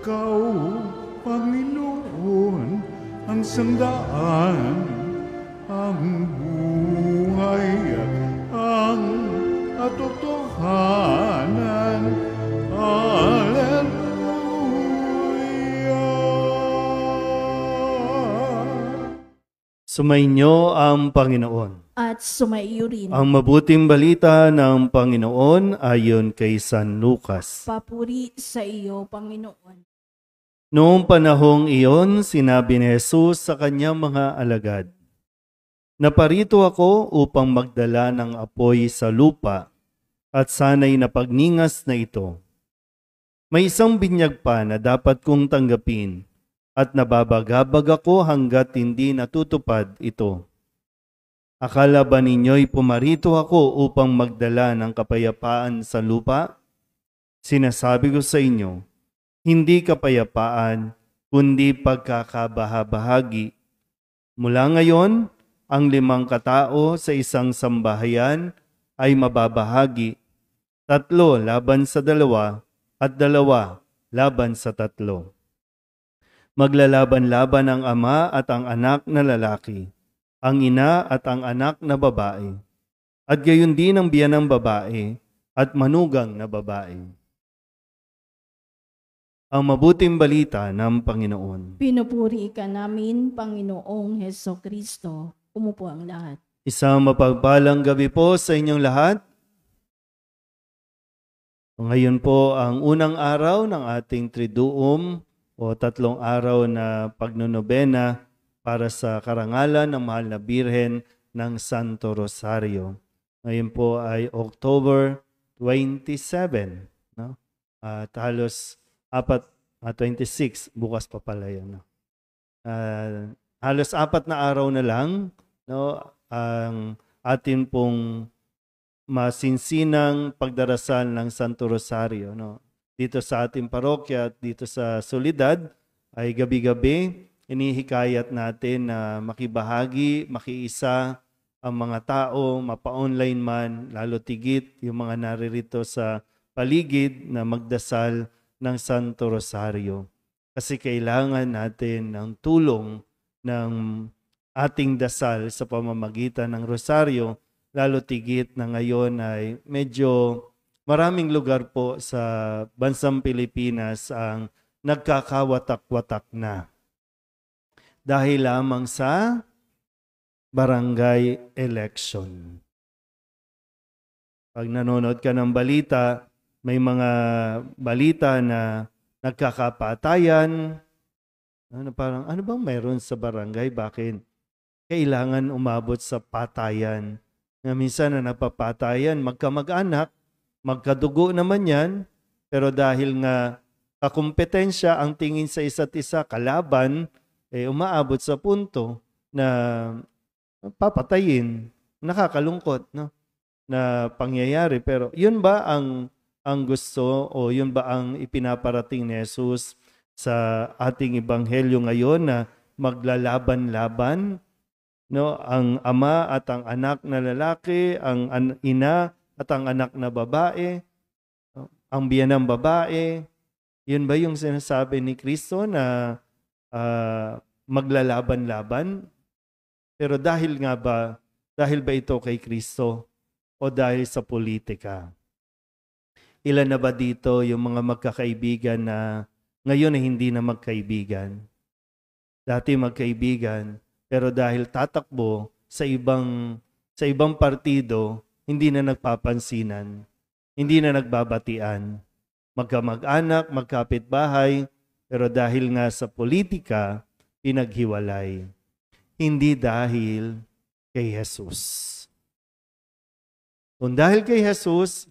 Ikaw, Panginoon, ang sandaan, ang buhay at ang katotohanan. Hallelujah! Sumainyo ang Panginoon. At sumaiyo rin. Ang mabuting balita ng Panginoon ayon kay San Lucas. Papuri sa iyo, Panginoon. Noong panahong iyon, sinabi ni Jesus sa kanyang mga alagad, "Naparito ako upang magdala ng apoy sa lupa at sana'y napagningas na ito. May isang binyag pa na dapat kong tanggapin at nababagabag ako hanggat hindi natutupad ito. Akala ba ninyo'y pumarito ako upang magdala ng kapayapaan sa lupa? Sinasabi ko sa inyo, hindi kapayapaan, kundi pagkakabahabahagi. Mula ngayon, ang 5 katao sa isang sambahayan ay mababahagi, 3 laban sa 2 at 2 laban sa 3. Maglalaban-laban ang ama at ang anak na lalaki, ang ina at ang anak na babae, at gayon din ang biyanang babae at manugang na babae." Ang mabuting balita ng Panginoon. Pinupuri ka namin, Panginoong Hesukristo. Umupo ang lahat. Isang mapagpalang gabi po sa inyong lahat. Ngayon po ang unang araw ng ating Triduum o 3 araw na pagnonobena para sa karangalan ng Mahal na Birhen ng Santo Rosario. Ngayon po ay October 27, no? At halos 26, bukas pa pala yun. No? Halos 4 na araw na lang, no, ang atin pong masinsinang pagdarasal ng Santo Rosario. No? Dito sa ating parokya at dito sa Soledad ay gabi-gabi inihikayat natin na makibahagi, makiisa ang mga tao, mapa-online man, lalo tigit yung mga naririto sa paligid na magdasal ng Santo Rosario. Kasi kailangan natin ng tulong ng ating dasal sa pamamagitan ng Rosario, lalo tigit na ngayon ay medyo maraming lugar po sa bansang Pilipinas ang nagkakawatak-watak na. Dahil lamang sa barangay election. Pag nanonood ka ng balita, may mga balita na nagkakapatayan. Parang, ano bang mayroon sa barangay? Bakit kailangan umabot sa patayan? Minsan na napapatayan, magkamag-anak, magkadugo naman yan, pero dahil nga kakumpetensya ang tingin sa isa't isa, kalaban, umaabot sa punto na papatayin. Nakakalungkot, no? Na pangyayari. Pero yun ba ang gusto o yun ba ang ipinaparating ni Jesus sa ating ebanghelyo ngayon na maglalaban-laban? No? Ang ama at ang anak na lalaki, ang ina at ang anak na babae, ang biyanang babae. Yun ba yung sinasabi ni Kristo na maglalaban-laban? Pero dahil ba ito kay Kristo o dahil sa politika? Ilan na ba dito yung mga magkakaibigan na ngayon ay hindi na magkaibigan? Dati magkaibigan, pero dahil tatakbo sa ibang partido, hindi na nagpapansinan, hindi na nagbabatian. Magkamag-anak, magkapitbahay, pero dahil nga sa politika, pinaghiwalay. Hindi dahil kay Jesus. Kung dahil kay Jesus,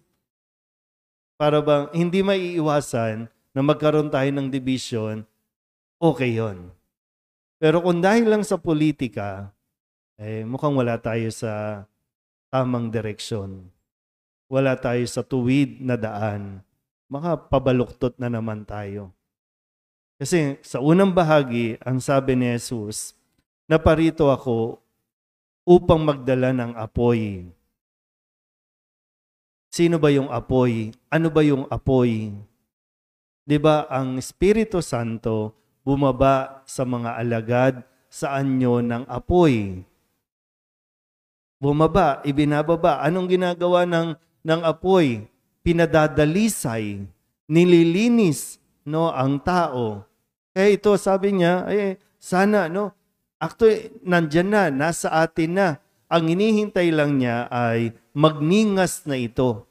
para bang hindi maiiwasan na magkaroon tayo ng division, okay yon. Pero kung dahil lang sa politika, mukhang wala tayo sa tamang direksyon. Wala tayo sa tuwid na daan. Makapabaluktot na naman tayo. Kasi sa unang bahagi, ang sabi ni Jesus, naparito ako upang magdala ng apoy. Sino ba yung apoy? Ano ba yung apoy? 'Di ba, ang Espiritu Santo bumaba sa mga alagad sa anyo ng apoy. Bumaba, ibinababa. Anong ginagawa ng apoy? Pinadadalisay, nililinis, no, ang tao. Kaya ito, sabi niya, sana, no, actually, nandyan na, nasa atin na. Ang hinihintay lang niya ay magningas na ito.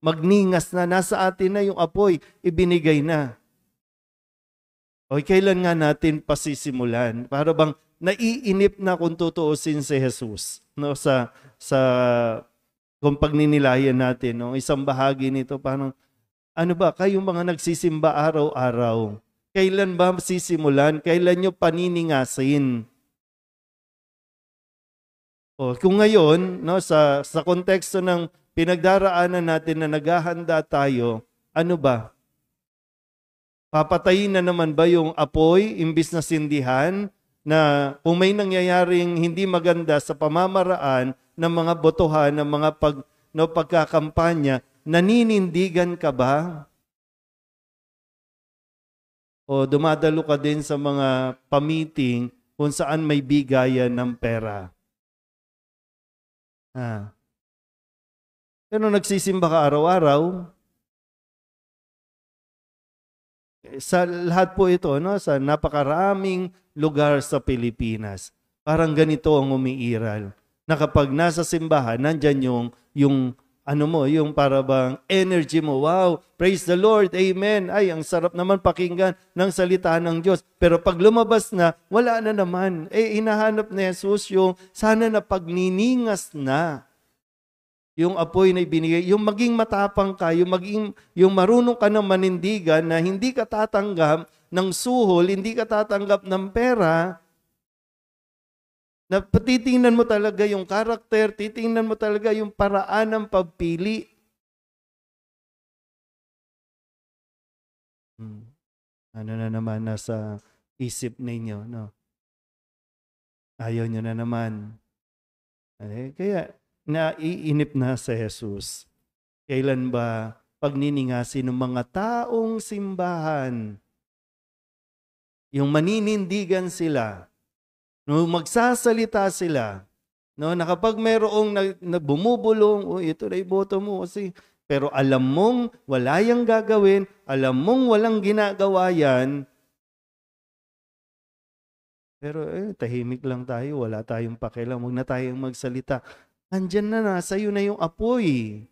Magningas na, nasa atin na yung apoy, ibinigay na. O kailan nga natin pasisimulan? Para bang naiinip na kung tutuusin si Jesus, no, sa kung pagninilayan natin, no, isang bahagi nito, parang ano ba, kayong mga nagsisimba araw-araw, kailan ba sisimulan? Kailan nyo paniningasin? O kung ngayon, no, sa konteksto ng pinagdaraanan natin na naghahanda tayo, ano ba? Papatayin na naman ba yung apoy imbis na sindihan, na kung may nangyayaring hindi maganda sa pamamaraan ng mga botohan, ng mga pagkakampanya, naninindigan ka ba? O dumadalo ka din sa mga pamiting kung saan may bigayan ng pera? Pero nagsisimba ka araw-araw. Sa lahat po ito, no, sa napakaraming lugar sa Pilipinas, parang ganito ang umiiral. Na kapag nasa simbahan, nandyan yung ano mo, yung para bang energy mo. Wow, praise the Lord, amen. Ay, ang sarap naman pakinggan ng salita ng Diyos. Pero pag lumabas na, wala na naman. Hinahanap ni Jesus yung sana na pagniningas na yung apoy na ibinigay, yung maging matapang ka, yung marunong ka ng manindigan na hindi ka tatanggap ng suhol, hindi ka tatanggap ng pera, na titingnan mo talaga yung karakter, titingnan mo talaga yung paraan ng pagpili. Ano na naman nasa isip ninyo, no? Ayaw nyo na naman. Kaya, naiinip na sa Jesus. Kailan ba pagniningasin ng mga taong simbahan? Yung maninindigan sila, no, magsasalita sila, no, na kapag mayroong bumubulong, ito na iboto mo kasi, pero alam mong wala yang gagawin, alam mong walang ginagawa yan, pero tahimik lang tayo, wala tayong pakialam, huwag na tayong magsalita. Andyan na, nasa iyo na yung apoy.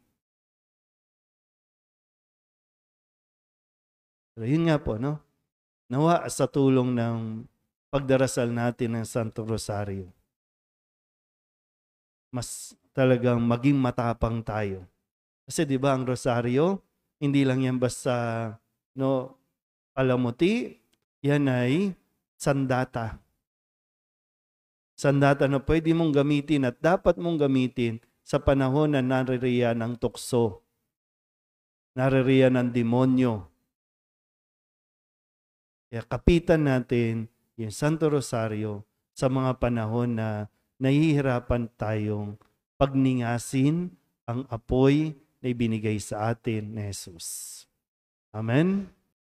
Pero yun nga po, no? Nawa sa tulong ng pagdarasal natin ng Santo Rosario, mas talagang maging matapang tayo. Kasi di ba ang Rosario, hindi lang yan basta, no, palamuti, yan ay sandata. Sandata na pwede mong gamitin at dapat mong gamitin sa panahon na naririyan ng tukso, naririyan ng demonyo. Kaya kapitan natin yung Santo Rosario sa mga panahon na nahihirapan tayong pagningasin ang apoy na ibinigay sa atin ni Jesus. Amen?